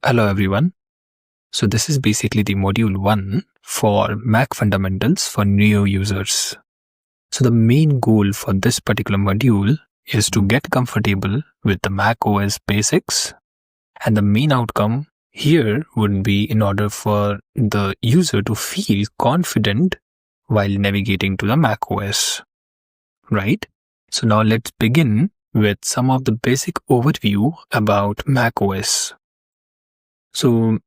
Hello everyone. So this is basically the module 1 for Mac fundamentals for new users. So the main goal for this particular module is to get comfortable with the macOS basics, and the main outcome here would be in order for the user to feel confident while navigating to the macOS, right? So now let's begin with some of the basic overview about macOS. So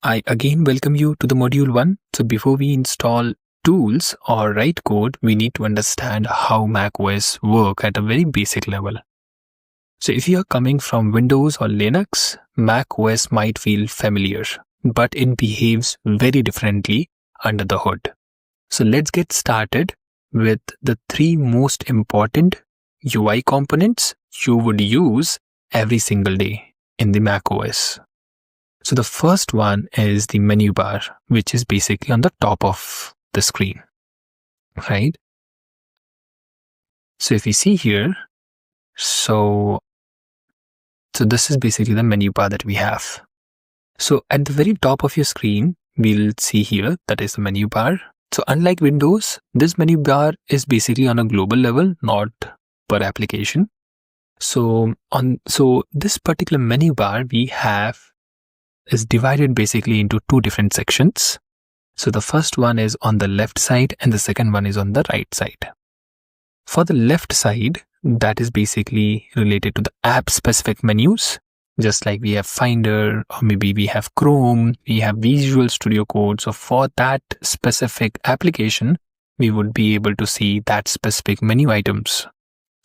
I again welcome you to the module 1. So before we install tools or write code, we need to understand how macOS work at a very basic level. So if you are coming from Windows or Linux, macOS might feel familiar, but it behaves very differently under the hood. So let's get started with the 3 most important UI components you would use every single day in the macOS. So the first one is the menu bar, which is basically on the top of the screen, right? So if you see here, so this is basically the menu bar that we have. So at the very top of your screen, we'll see here that is the menu bar. So unlike Windows, this menu bar is basically on a global level, not per application. So this particular menu bar we have is divided basically into 2 different sections. So the first one is on the left side and the second one is on the right side. For the left side, that is basically related to the app specific menus, just like we have Finder, or maybe we have Chrome, we have Visual Studio Code. So for that specific application, we would be able to see that specific menu items.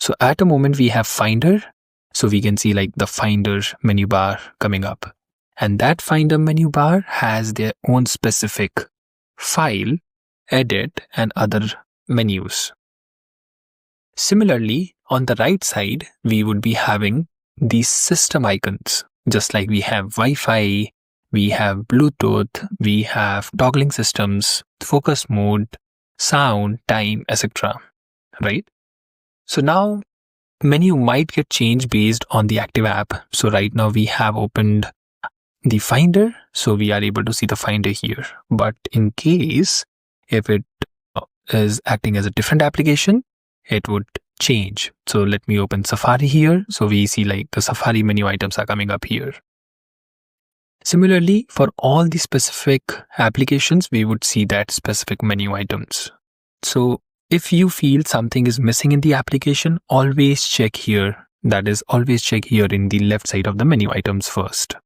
So at a moment we have Finder, so we can see like the Finder menu bar coming up. And that Finder menu bar has their own specific file, edit, and other menus. Similarly, on the right side, we would be having these system icons, just like we have Wi-Fi, we have Bluetooth, we have toggling systems, focus mode, sound, time, etc. Right? So now, menu might get changed based on the active app. So right now we have opened the Finder, so we are able to see the Finder here. But in case if it is acting as a different application, it would change. So let me open Safari here. So we see like the Safari menu items are coming up here. Similarly, for all the specific applications, we would see that specific menu items. So if you feel something is missing in the application, always check here. That is, always check here in the left side of the menu items first.